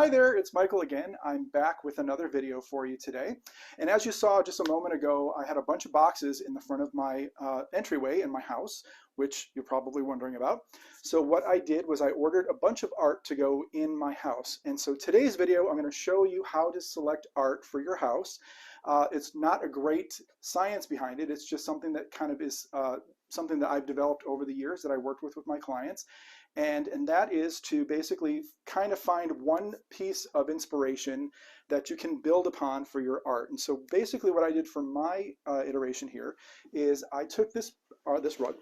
Hi there, it's Michael again. I'm back with another video for you today. And as you saw just a moment ago, I had a bunch of boxes in the front of my entryway in my house, which you're probably wondering about. So what I did was I ordered a bunch of art to go in my house. And so today's video, I'm going to show you how to select art for your house. It's not a great science behind it. It's just something that kind of is something that I've developed over the years that I worked with my clients. And that is to basically kind of find one piece of inspiration that you can build upon for your art. And so basically what I did for my iteration here is I took this rug.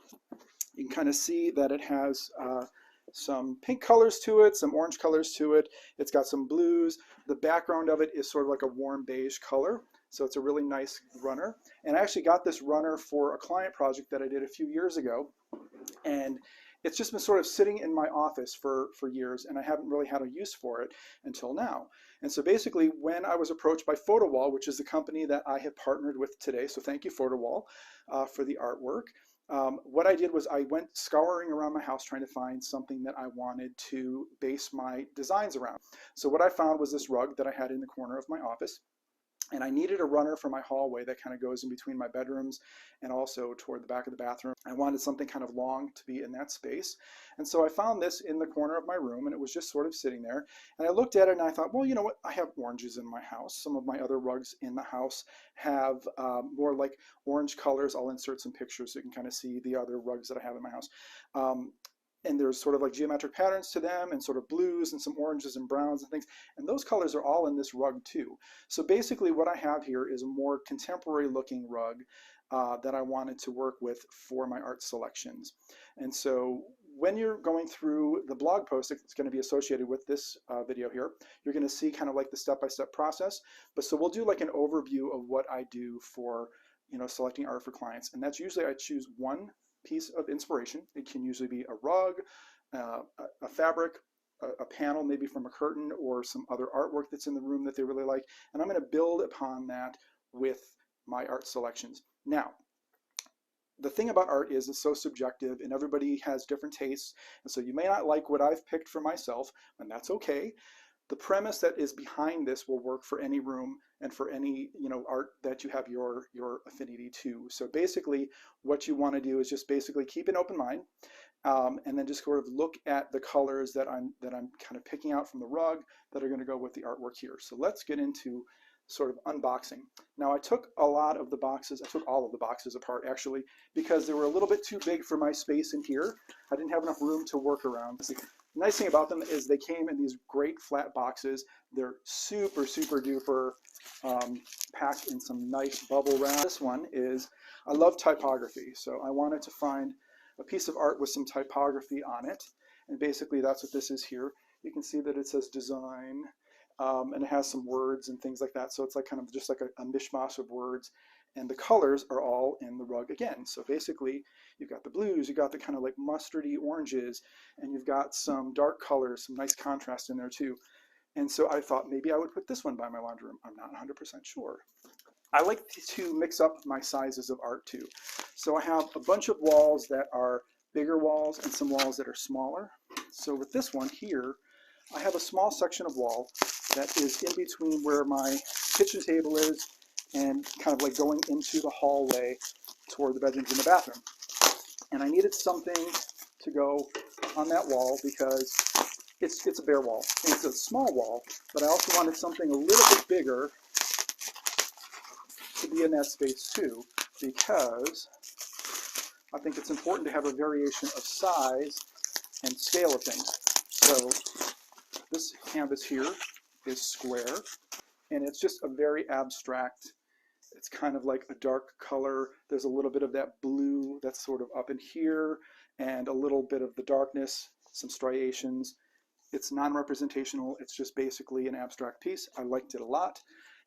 You can kind of see that it has some pink colors to it, some orange colors to it. It's got some blues. The background of it is sort of like a warm beige color. So it's a really nice runner. And I actually got this runner for a client project that I did a few years ago. And it's just been sort of sitting in my office for years, and I haven't really had a use for it until now. And so basically, when I was approached by Photowall, which is the company that I have partnered with today, so thank you, Photowall, for the artwork. What I did was I went scouring around my house trying to find something that I wanted to base my designs around. So what I found was this rug that I had in the corner of my office. And I needed a runner for my hallway that kind of goes in between my bedrooms and also toward the back of the bathroom. I wanted something kind of long to be in that space. And so I found this in the corner of my room, and it was just sort of sitting there. And I looked at it and I thought, well, you know what? I have oranges in my house. Some of my other rugs in the house have more like orange colors. I'll insert some pictures so you can kind of see the other rugs that I have in my house. And there's sort of like geometric patterns to them and sort of blues and some oranges and browns and things. And those colors are all in this rug too. So basically what I have here is a more contemporary looking rug that I wanted to work with for my art selections. And so when you're going through the blog post that's going to be associated with this video here, you're going to see kind of like the step-by-step process. But so we'll do like an overview of what I do for, you know, selecting art for clients. And that's usually I choose one piece of inspiration. It can usually be a rug, a fabric, a panel maybe from a curtain, or some other artwork that's in the room that they really like. And I'm going to build upon that with my art selections. Now, the thing about art is it's so subjective and everybody has different tastes. And so you may not like what I've picked for myself, and that's okay. The premise that is behind this will work for any room and for any, you know, art that you have your affinity to. So basically what you want to do is just basically keep an open mind, and then just sort of look at the colors that I'm kind of picking out from the rug that are going to go with the artwork here. So let's get into sort of unboxing. Now I took a lot of the boxes, I took all of the boxes apart actually, because they were a little bit too big for my space in here. I didn't have enough room to work around. The nice thing about them is they came in these great flat boxes. They're super, super duper packed in some nice bubble wrap. This one is, I love typography, so I wanted to find a piece of art with some typography on it. And basically that's what this is here. You can see that it says design, and it has some words and things like that. So it's like kind of just like a mishmash of words. And the colors are all in the rug again. So basically, you've got the blues, you've got the kind of like mustardy oranges, and you've got some dark colors, some nice contrast in there too. And so I thought maybe I would put this one by my laundry room. I'm not 100% sure. I like to mix up my sizes of art too. So I have a bunch of walls that are bigger walls and some walls that are smaller. So with this one here, I have a small section of wall that is in between where my kitchen table is and kind of like going into the hallway toward the bedrooms and the bathroom. And I needed something to go on that wall because it's a bare wall. And it's a small wall, but I also wanted something a little bit bigger to be in that space too, because I think it's important to have a variation of size and scale of things. So this canvas here is square, and it's just a very abstract, it's kind of like a dark color. There's a little bit of that blue that's sort of up in here, and a little bit of the darkness, some striations. It's non-representational. It's just basically an abstract piece. I liked it a lot,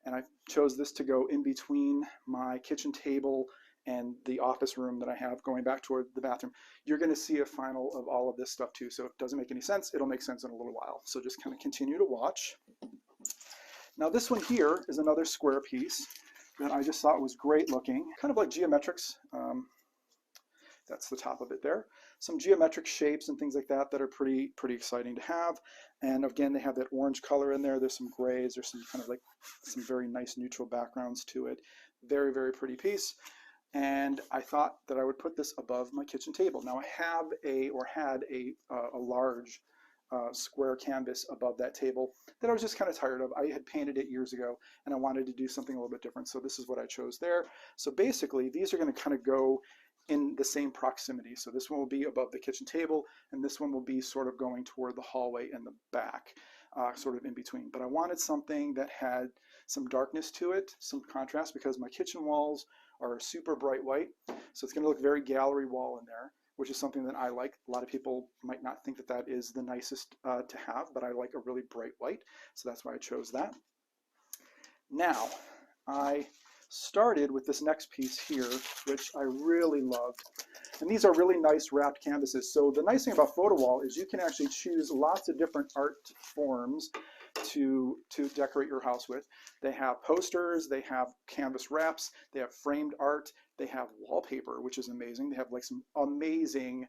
and I chose this to go in between my kitchen table and the office room that I have going back toward the bathroom. You're going to see a final of all of this stuff too, so if it doesn't make any sense, it'll make sense in a little while. So just kind of continue to watch. Now this one here is another square piece that I just thought was great looking, kind of like geometrics. That's the top of it there. Some geometric shapes and things like that that are pretty exciting to have. And again, they have that orange color in there. There's some grays. There's some kind of like some very nice neutral backgrounds to it. Very, very pretty piece. And I thought that I would put this above my kitchen table. Now I have had a large square canvas above that table that I was just kind of tired of. I had painted it years ago and I wanted to do something a little bit different. So this is what I chose there. So basically these are going to kind of go in the same proximity. So this one will be above the kitchen table and this one will be sort of going toward the hallway in the back, sort of in between. But I wanted something that had some darkness to it, some contrast, because my kitchen walls are super bright white. So it's going to look very gallery wall in there, which is something that I like. A lot of people might not think that that is the nicest to have, but I like a really bright white. So that's why I chose that. Now, I started with this next piece here, which I really loved. And these are really nice wrapped canvases. So the nice thing about Photowall is you can actually choose lots of different art forms to decorate your house with. They have posters, they have canvas wraps, they have framed art, they have wallpaper, which is amazing. They have like some amazing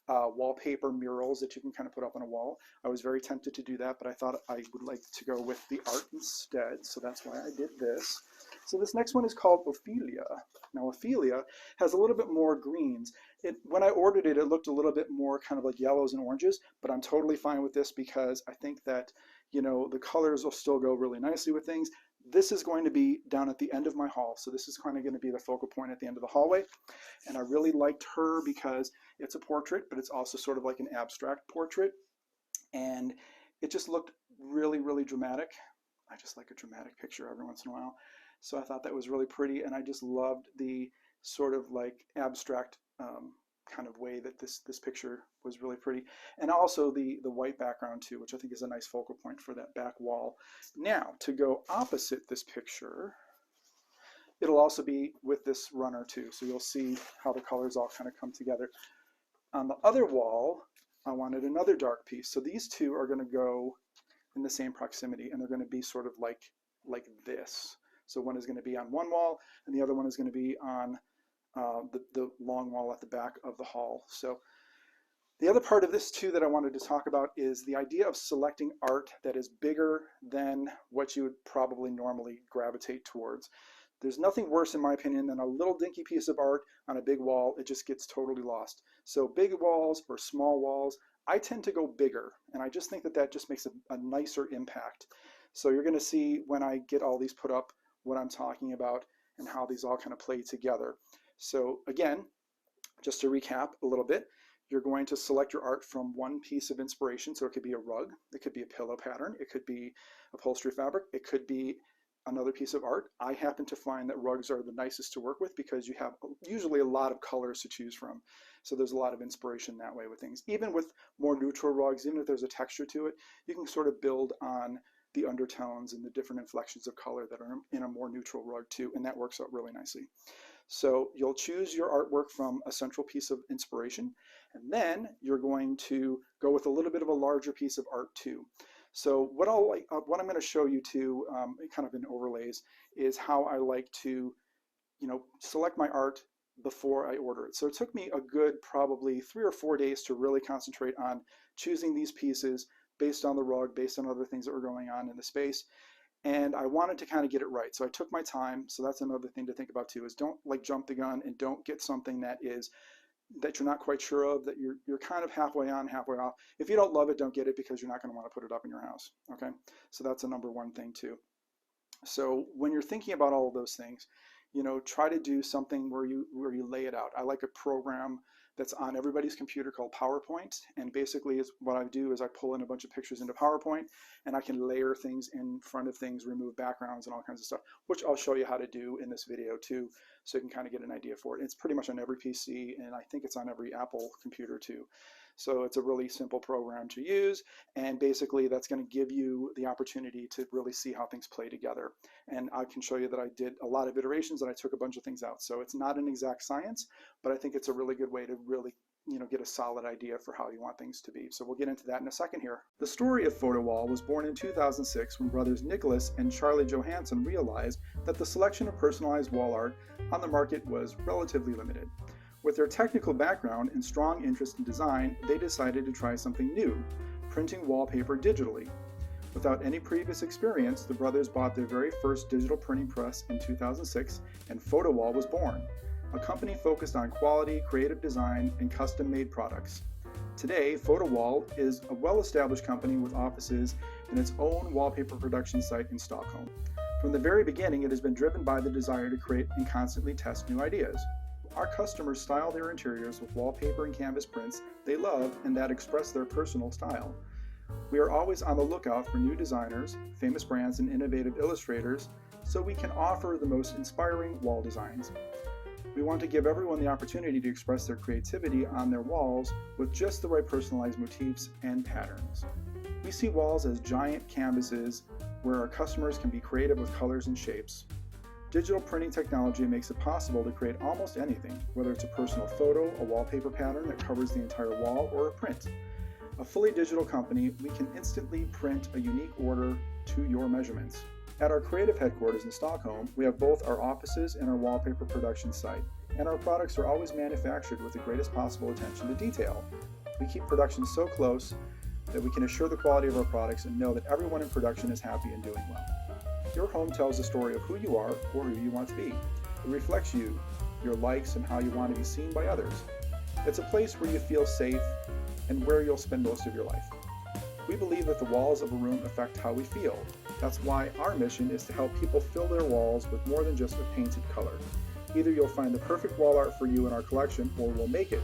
wallpaper murals that you can kind of put up on a wall. I was very tempted to do that, but I thought I would like to go with the art instead, so that's why I did this. So this next one is called Ophelia. Now Ophelia has a little bit more greens. When I ordered it, it looked a little bit more kind of like yellows and oranges, but I'm totally fine with this because I think that, you know, the colors will still go really nicely with things. This is going to be down at the end of my hall, so this is kind of going to be the focal point at the end of the hallway. And I really liked her because it's a portrait, but it's also sort of like an abstract portrait. And it just looked really, really dramatic. I just like a dramatic picture every once in a while. So I thought that was really pretty, and I just loved the sort of like abstract kind of way that this picture was really pretty. And also the white background too, which I think is a nice focal point for that back wall. Now, to go opposite this picture, it'll also be with this runner too. So you'll see how the colors all kind of come together. On the other wall, I wanted another dark piece. So these two are going to go in the same proximity, and they're going to be sort of like this. So one is going to be on one wall, and the other one is going to be on the long wall at the back of the hall. So the other part of this too that I wanted to talk about is the idea of selecting art that is bigger than what you would probably normally gravitate towards. There's nothing worse, in my opinion, than a little dinky piece of art on a big wall. It just gets totally lost. So big walls or small walls, I tend to go bigger, and I just think that that just makes a nicer impact. So you're going to see when I get all these put up what I'm talking about and how these all kind of play together. So again, just to recap a little bit, you're going to select your art from one piece of inspiration. So it could be a rug, it could be a pillow pattern, it could be upholstery fabric, it could be another piece of art. I happen to find that rugs are the nicest to work with because you have usually a lot of colors to choose from. So there's a lot of inspiration that way with things. Even with more neutral rugs, even if there's a texture to it, you can sort of build on the undertones and the different inflections of color that are in a more neutral rug too, and that works out really nicely. So you'll choose your artwork from a central piece of inspiration, and then you're going to go with a little bit of a larger piece of art too. So what I'm going to show you too, kind of in overlays, is how I like to, you know, select my art before I order it. So it took me a good probably 3 or 4 days to really concentrate on choosing these pieces based on the rug, based on other things that were going on in the space. And I wanted to kind of get it right. So I took my time. So that's another thing to think about too, is don't like jump the gun and don't get something that you're not quite sure of, that you're kind of halfway on, halfway off. If you don't love it, don't get it, because you're not going to want to put it up in your house. Okay. So that's a number one thing too. So when you're thinking about all of those things, you know, try to do something where you lay it out. I like a program that's on everybody's computer called PowerPoint, and basically what I do is I pull in a bunch of pictures into PowerPoint, and I can layer things in front of things, remove backgrounds and all kinds of stuff, which I'll show you how to do in this video too, so you can kind of get an idea for it. It's pretty much on every PC, and I think it's on every Apple computer too. So it's a really simple program to use, and basically that's going to give you the opportunity to really see how things play together. And I can show you that I did a lot of iterations and I took a bunch of things out. So it's not an exact science, but I think it's a really good way to really, you know, get a solid idea for how you want things to be. So we'll get into that in a second here. The story of Photowall was born in 2006 when brothers Nicholas and Charlie Johansson realized that the selection of personalized wall art on the market was relatively limited. With their technical background and strong interest in design, they decided to try something new, printing wallpaper digitally. Without any previous experience, the brothers bought their very first digital printing press in 2006, and Photowall was born, a company focused on quality, creative design, and custom-made products. Today, Photowall is a well-established company with offices and its own wallpaper production site in Stockholm. From the very beginning, it has been driven by the desire to create and constantly test new ideas. Our customers style their interiors with wallpaper and canvas prints they love and that express their personal style. We are always on the lookout for new designers, famous brands, and innovative illustrators so we can offer the most inspiring wall designs. We want to give everyone the opportunity to express their creativity on their walls with just the right personalized motifs and patterns. We see walls as giant canvases where our customers can be creative with colors and shapes. Digital printing technology makes it possible to create almost anything, whether it's a personal photo, a wallpaper pattern that covers the entire wall, or a print. A fully digital company, we can instantly print a unique order to your measurements. At our creative headquarters in Stockholm, we have both our offices and our wallpaper production site, and our products are always manufactured with the greatest possible attention to detail. We keep production so close that we can assure the quality of our products and know that everyone in production is happy and doing well. Your home tells the story of who you are or who you want to be. It reflects you, your likes, and how you want to be seen by others. It's a place where you feel safe and where you'll spend most of your life. We believe that the walls of a room affect how we feel. That's why our mission is to help people fill their walls with more than just a painted color. Either you'll find the perfect wall art for you in our collection, or we'll make it.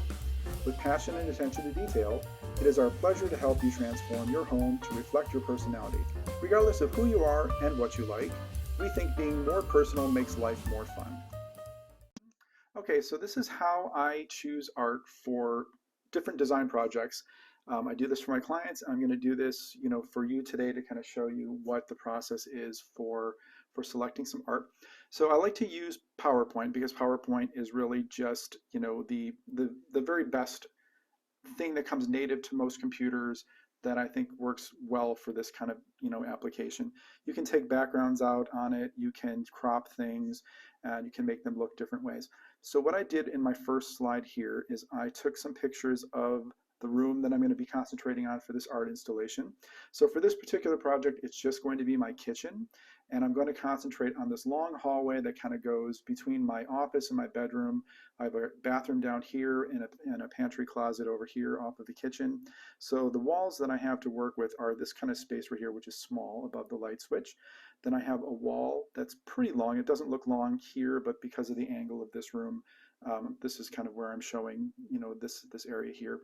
With passion and attention to detail, it is our pleasure to help you transform your home to reflect your personality. Regardless of who you are and what you like, we think being more personal makes life more fun. Okay, so this is how I choose art for different design projects. I do this for my clients. I'm going to do this, for you today to kind of show you what the process is for selecting some art. So I like to use PowerPoint because PowerPoint is really just, the very best thing that comes native to most computers that I think works well for this kind of, application. You can take backgrounds out on it, you can crop things, and you can make them look different ways. So what I did in my first slide here is I took some pictures of the room that I'm going to be concentrating on for this art installation. So for this particular project, it's just going to be my kitchen, and I'm going to concentrate on this long hallway that kind of goes between my office and my bedroom. I have a bathroom down here and a pantry closet over here off of the kitchen. So the walls that I have to work with are this kind of space right here, which is small above the light switch. Then I have a wall that's pretty long. It doesn't look long here, but because of the angle of this room, this is kind of where I'm showing, this area here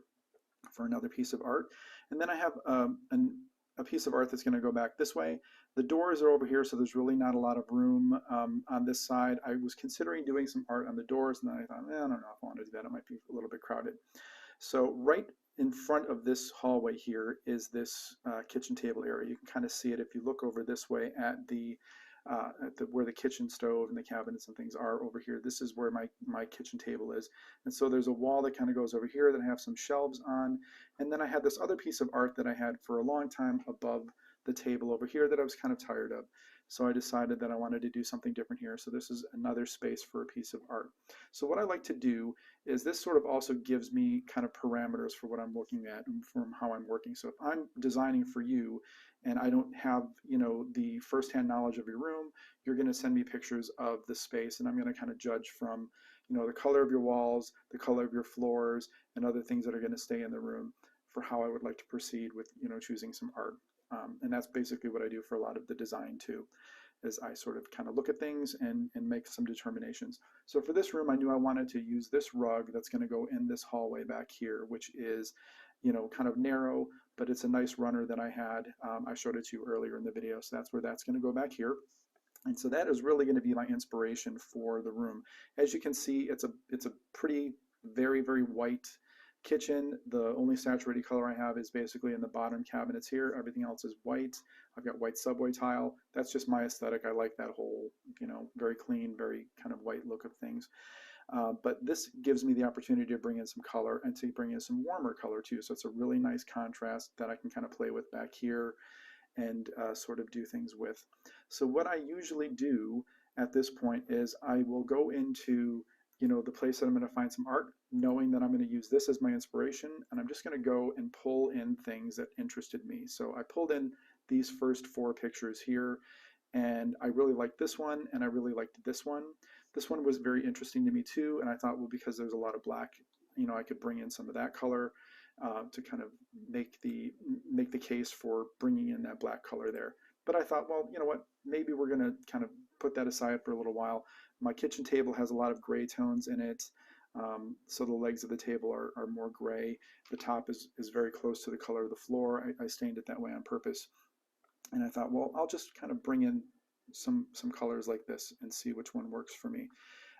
for another piece of art. And then I have a piece of art that's going to go back this way. The doors are over here, so there's really not a lot of room on this side. I was considering doing some art on the doors, and then I thought, I don't know if I want to do that. It might be a little bit crowded. So right in front of this hallway here is this kitchen table area. You can kind of see it if you look over this way at where the kitchen stove and the cabinets and things are over here. This is where my kitchen table is. And so there's a wall that kind of goes over here that I have some shelves on. And then I had this other piece of art that I had for a long time above the table over here that I was kind of tired of. So I decided that I wanted to do something different here. So this is another space for a piece of art. So what I like to do is this sort of also gives me kind of parameters for what I'm looking at and from how I'm working. So if I'm designing for you and I don't have, the firsthand knowledge of your room, you're going to send me pictures of the space, and I'm going to kind of judge from, the color of your walls, the color of your floors, and other things that are going to stay in the room for how I would like to proceed with, choosing some art. And that's basically what I do for a lot of the design too, is I sort of kind of look at things and make some determinations. So for this room, I knew I wanted to use this rug that's going to go in this hallway back here, which is, kind of narrow, but it's a nice runner that I had. I showed it to you earlier in the video, so that's where that's going to go back here. And so that is really going to be my inspiration for the room. As you can see, it's a pretty, very, very white kitchen. The only saturated color I have is basically in the bottom cabinets here. Everything else is white. I've got white subway tile. That's just my aesthetic. I like that whole, very clean, very kind of white look of things. But this gives me the opportunity to bring in some color and to bring in some warmer color too. So it's a really nice contrast that I can kind of play with back here and sort of do things with. So what I usually do at this point is I will go into the place that I'm going to find some art, knowing that I'm going to use this as my inspiration, and I'm just going to go and pull in things that interested me. So I pulled in these first 4 pictures here, and I really liked this one, and I really liked this one. This one was very interesting to me too, and I thought, well, because there's a lot of black, I could bring in some of that color to kind of make the case for bringing in that black color there. But I thought, well, you know what, maybe we're going to kind of put that aside for a little while. My kitchen table has a lot of gray tones in it, so the legs of the table are more gray. The top is very close to the color of the floor. I stained it that way on purpose. And I thought, well, I'll just kind of bring in some colors like this and see which one works for me.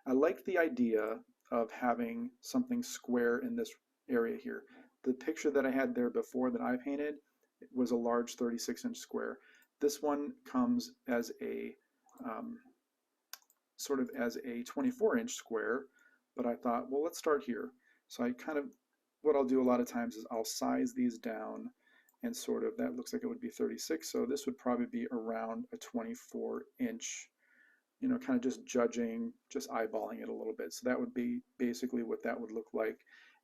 I like the idea of having something square in this area here. The picture that I had there before that I painted was a large 36-inch square. This one comes as a sort of as a 24-inch square, but I thought, well, let's start here. So I kind of, what I'll do a lot of times is I'll size these down, and sort of, that looks like it would be 36, so this would probably be around a 24-inch, kind of just judging, just eyeballing it a little bit. So that would be basically what that would look like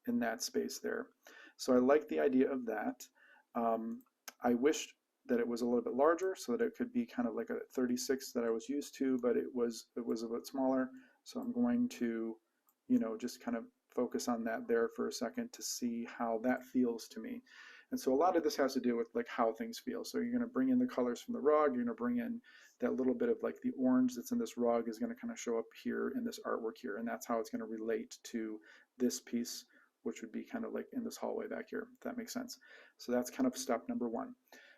in that space there. So I like the idea of that. I wished that it was a little bit larger so that it could be kind of like a 36 that I was used to, but it was a bit smaller. So I'm going to, just kind of focus on that there for a second to see how that feels to me. And so a lot of this has to do with like how things feel. So you're going to bring in the colors from the rug, you're going to bring in that little bit of like the orange that's in this rug is going to kind of show up here in this artwork here, and that's how it's going to relate to this piece, which would be kind of like in this hallway back here, if that makes sense. So that's kind of step number 1.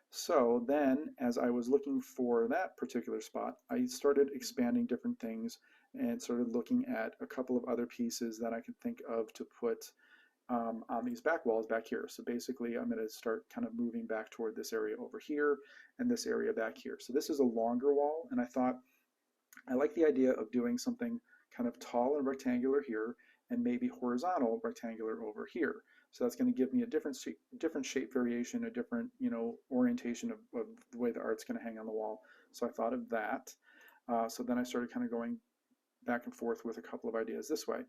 So then as I was looking for that particular spot, I started expanding different things and started looking at a couple of other pieces that I could think of to put on these back walls back here. So basically I'm going to start kind of moving back toward this area over here and this area back here. So this is a longer wall, and I thought I like the idea of doing something kind of tall and rectangular here and maybe horizontal rectangular over here. So that's going to give me a different shape variation, a different orientation of the way the art's going to hang on the wall. So I thought of that. So then I started kind of going back and forth with a couple of ideas this way.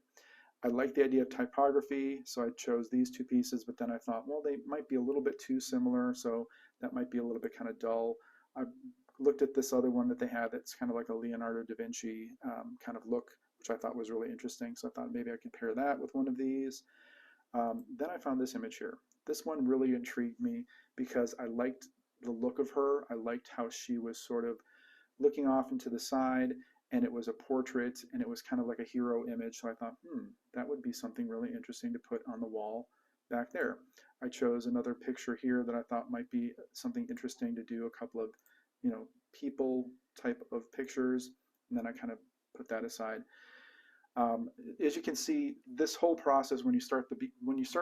I like the idea of typography, so I chose these 2 pieces, but then I thought, well, they might be a little bit too similar, so that might be a little bit kind of dull. I looked at this other one that they had that's kind of like a Leonardo da Vinci kind of look, which I thought was really interesting, so I thought maybe I could pair that with one of these. Then I found this image here. This one really intrigued me because I liked the look of her. I liked how she was sort of looking off into the side, and it was a portrait, and it was kind of like a hero image. So I thought, that would be something really interesting to put on the wall back there. I chose another picture here that I thought might be something interesting to do, a couple of, people type of pictures, and then I kind of put that aside. As you can see, this whole process, when you start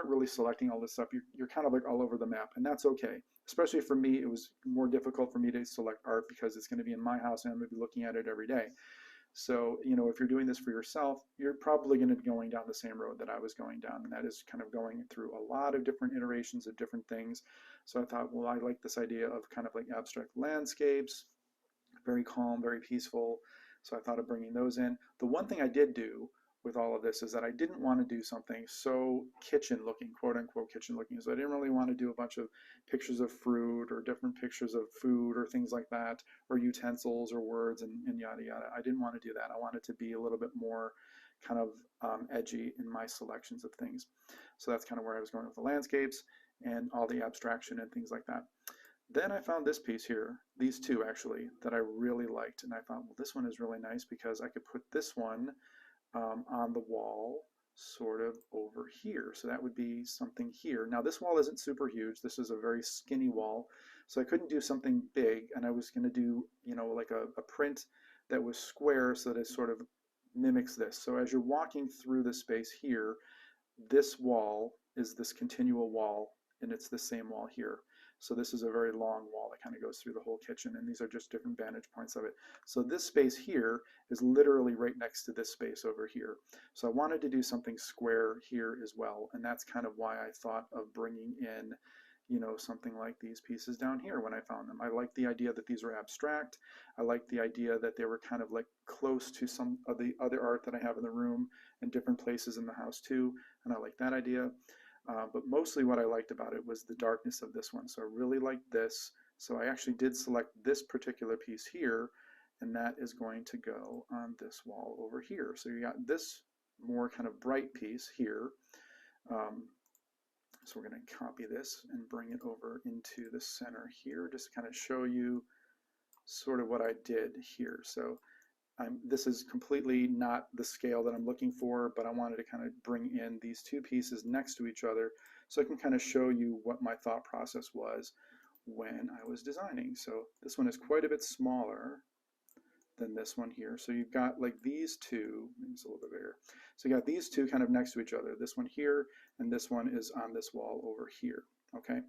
really selecting all this stuff, you're kind of like all over the map, and that's okay. Especially for me, it was more difficult for me to select art because it's going to be in my house and I'm going to be looking at it every day. So, if you're doing this for yourself, you're probably going to be going down the same road that I was going down, and that is kind of going through a lot of different iterations of different things. So I thought, well, I like this idea of kind of like abstract landscapes, very calm, very peaceful. So I thought of bringing those in. The one thing I did do with all of this is that I didn't want to do something so kitchen looking, quote unquote kitchen looking. So I didn't really want to do a bunch of pictures of fruit or different pictures of food or things like that, or utensils or words and yada yada. I didn't want to do that. I wanted to be a little bit more kind of edgy in my selections of things. So that's kind of where I was going with the landscapes and all the abstraction and things like that. Then I found this piece here, these 2 actually, that I really liked, and I thought, well, this one is really nice because I could put this one on the wall sort of over here. So that would be something here. Now this wall isn't super huge. This is a very skinny wall, so I couldn't do something big, and I was going to do, like a print that was square so that it sort of mimics this. So as you're walking through the space here, this wall is this continual wall, and it's the same wall here. So this is a very long wall that kind of goes through the whole kitchen, and these are just different vantage points of it. So this space here is literally right next to this space over here. So I wanted to do something square here as well, and that's kind of why I thought of bringing in, you know, something like these pieces down here when I found them. I liked the idea that these were abstract. I liked the idea that they were kind of like close to some of the other art that I have in the room and different places in the house too, and I like that idea. But mostly what I liked about it was the darkness of this one. So I really liked this. So I actually did select this particular piece here, and that is going to go on this wall over here. So you got this more kind of bright piece here. Um, so we're going to copy this and bring it over into the center here, just to kind of show you sort of what I did here. So this is completely not the scale that I'm looking for, but I wanted to kind of bring in these two pieces next to each other so I can kind of show you what my thought process was when I was designing. So this one is quite a bit smaller than this one here. So you've got like these two, maybe it's a little bit bigger. So you got these two kind of next to each other. This one here and this one is on this wall over here, okay?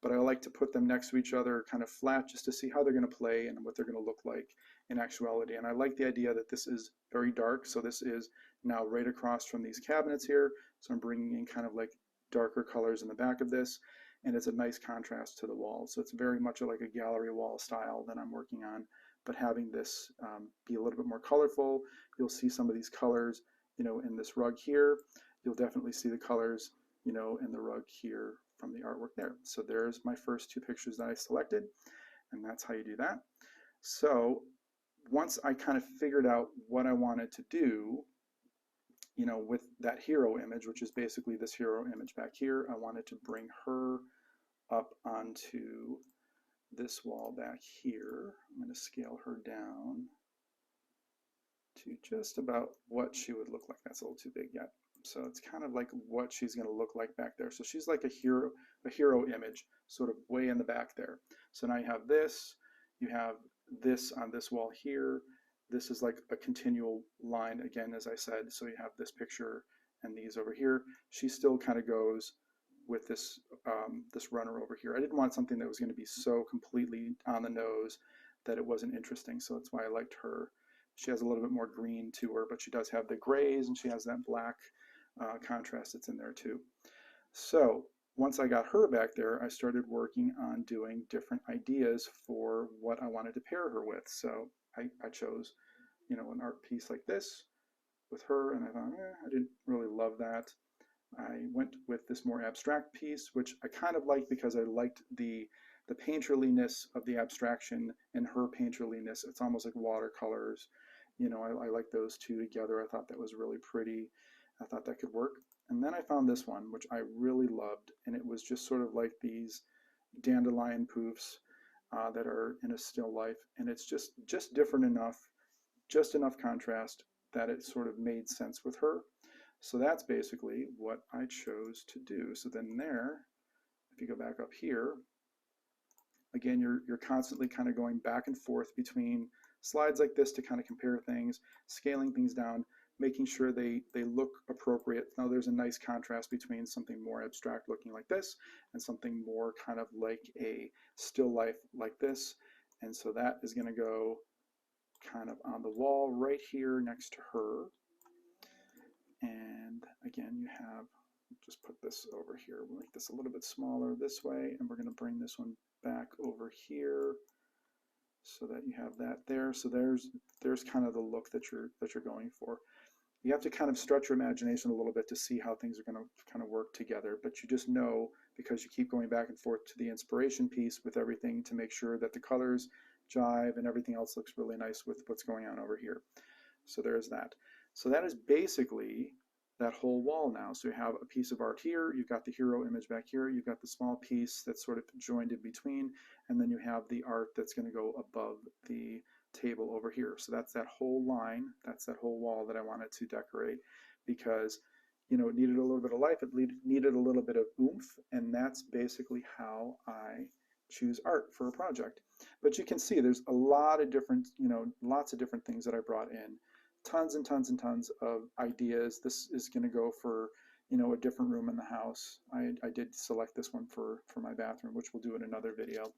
But I like to put them next to each other kind of flat just to see how they're going to play and what they're going to look like in actuality. And I like the idea that this is very dark. So this is now right across from these cabinets here. So I'm bringing in kind of like darker colors in the back of this. And it's a nice contrast to the wall. So it's very much like a gallery wall style that I'm working on. But having this be a little bit more colorful, you'll see some of these colors, you know, in this rug here. You'll definitely see the colors, you know, in the rug here from the artwork there. So there's my first two pictures that I selected, and that's how you do that. So once I kind of figured out what I wanted to do, you know, with that hero image, which is basically this hero image back here, I wanted to bring her up onto this wall back here. I'm going to scale her down to just about what she would look like. That's a little too big yet. So it's kind of like what she's going to look like back there. So she's like a hero image, sort of way in the back there. So now you have this on this wall here. This is like a continual line again, as I said. So you have this picture and these over here. She still kind of goes with this this runner over here. I didn't want something that was going to be so completely on the nose that it wasn't interesting. So that's why I liked her. She has a little bit more green to her, but she does have the grays and she has that black contrast that's in there too. So once I got her back there, I started working on doing different ideas for what I wanted to pair her with. So I chose, you know, an art piece like this with her, and I thought, I didn't really love that. I went with this more abstract piece, which I kind of liked because I liked the painterliness of the abstraction and her painterliness. It's almost like watercolors. You know, I like those two together. I thought that was really pretty. I thought that could work. And then I found this one, which I really loved, and it was just sort of like these dandelion poofs that are in a still life, and it's just different enough, just enough contrast that it sort of made sense with her. So that's basically what I chose to do. So then there, if you go back up here, again, you're constantly kind of going back and forth between slides like this to kind of compare things, scaling things down, making sure they look appropriate. Now there's a nice contrast between something more abstract looking like this and something more kind of like a still life like this. And so that is going to go kind of on the wall right here next to her. And again, you have, just put this over here, we'll make this a little bit smaller this way, and we're going to bring this one back over here so that you have that there. So there's kind of the look that you're going for. You have to kind of stretch your imagination a little bit to see how things are going to kind of work together, but you just know, because you keep going back and forth to the inspiration piece with everything, to make sure that the colors jive and everything else looks really nice with what's going on over here. So there's that. So that is basically that whole wall now. So you have a piece of art here, you've got the hero image back here, you've got the small piece that's sort of joined in between, and then you have the art that's going to go above the table over here. So that's that whole line, that's that whole wall that I wanted to decorate, because, you know, it needed a little bit of life, it needed a little bit of oomph, and that's basically how I choose art for a project. But you can see there's a lot of different, you know, lots of different things that I brought in. Tons and tons and tons of ideas. This is going to go for, you know, a different room in the house. I did select this one for my bathroom, which we'll do in another video.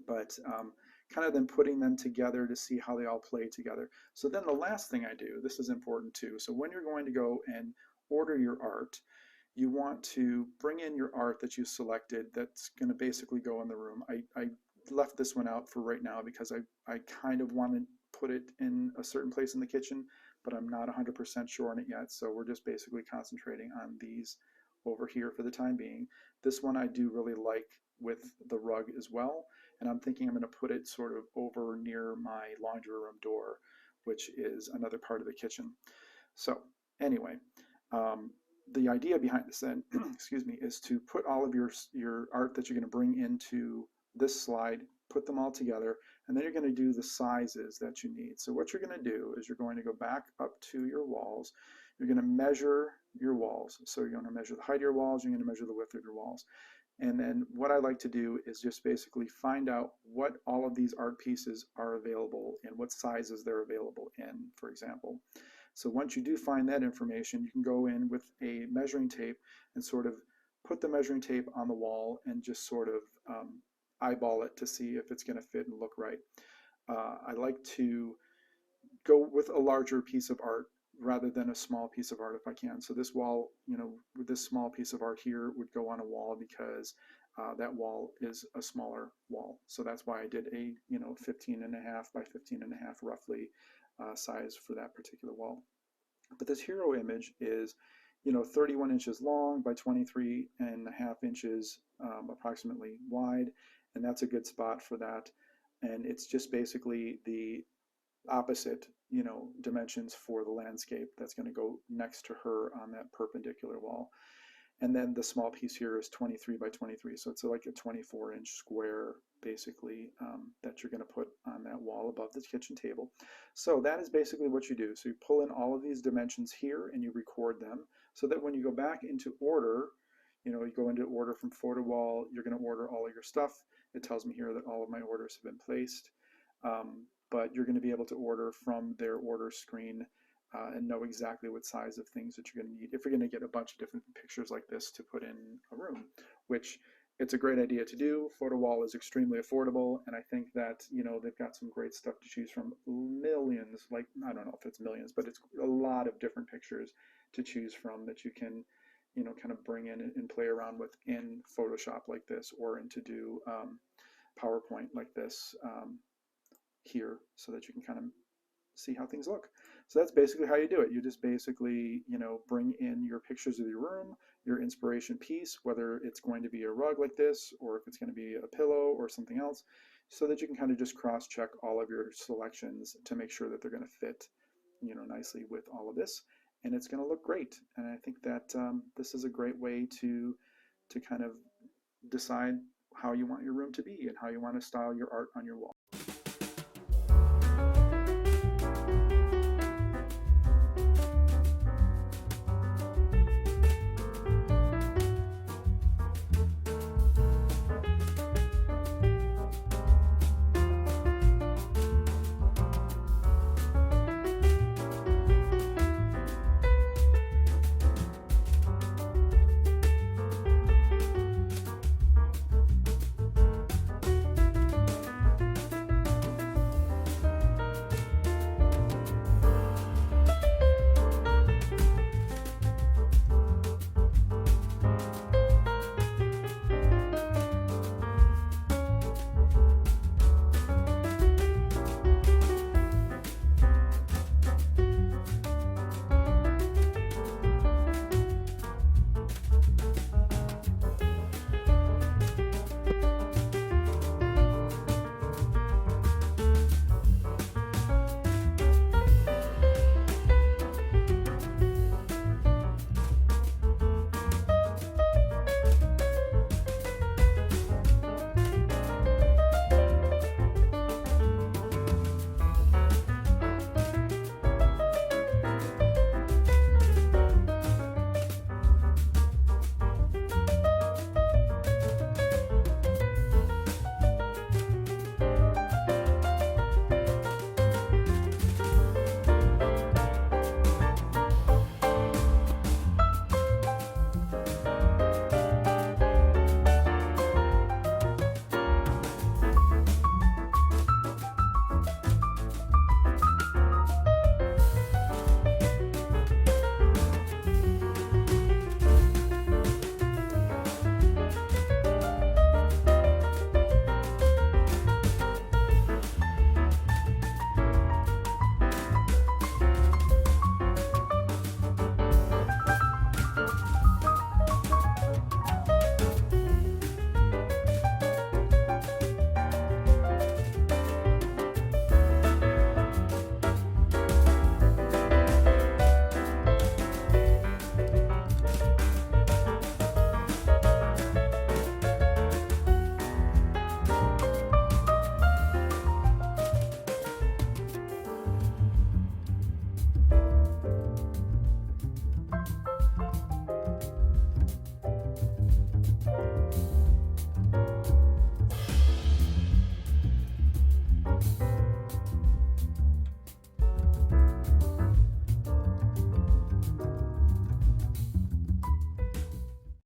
But kind of then putting them together to see how they all play together. So then the last thing I do, this is important too. So when you're going to go and order your art, you want to bring in your art that you selected that's going to basically go in the room. I left this one out for right now because I kind of want to put it in a certain place in the kitchen, but I'm not 100% sure on it yet. So we're just basically concentrating on these over here for the time being. This one I do really like with the rug as well, and I'm thinking I'm going to put it sort of over near my laundry room door, which is another part of the kitchen. So anyway, um, the idea behind this then, excuse me, is to put all of your art that you're going to bring into this slide, put them all together, and then you're going to do the sizes that you need. So what you're going to do is you're going to go back up to your walls. You're going to measure your walls. So you're going to measure the height of your walls, you're going to measure the width of your walls. And then what I like to do is just basically find out what all of these art pieces are available and what sizes they're available in, for example. So once you do find that information, you can go in with a measuring tape and sort of put the measuring tape on the wall and just sort of eyeball it to see if it's going to fit and look right. I like to go with a larger piece of art rather than a small piece of art if I can. So this wall, with this small piece of art here would go on a wall because that wall is a smaller wall. So that's why I did a 15.5 by 15.5 roughly size for that particular wall. But this hero image is 31 inches long by 23.5 inches approximately wide, and that's a good spot for that. And it's just basically the opposite dimensions for the landscape that's going to go next to her on that perpendicular wall. And then the small piece here is 23 by 23, so it's like a 24-inch square basically that you're going to put on that wall above the kitchen table. So that is basically what you do. So you pull in all of these dimensions here and you record them so that when you go back into order, you go into order from Photowall, you're going to order all of your stuff. It tells me here that all of my orders have been placed. But you're going to be able to order from their order screen and know exactly what size of things that you're going to need if you're going to get a bunch of different pictures like this to put in a room, which it's a great idea to do. Photowall is extremely affordable, and I think that they've got some great stuff to choose from. Millions, like I don't know if it's millions, but it's a lot of different pictures to choose from that you can kind of bring in and play around with in Photoshop like this, or into do PowerPoint like this. Here so that you can kind of see how things look. So that's basically how you do it. You just basically, bring in your pictures of your room, your inspiration piece, whether it's going to be a rug like this or if it's going to be a pillow or something else, so that you can kind of just cross-check all of your selections to make sure that they're going to fit, nicely with all of this, and it's going to look great. And I think that this is a great way to kind of decide how you want your room to be and how you want to style your art on your wall.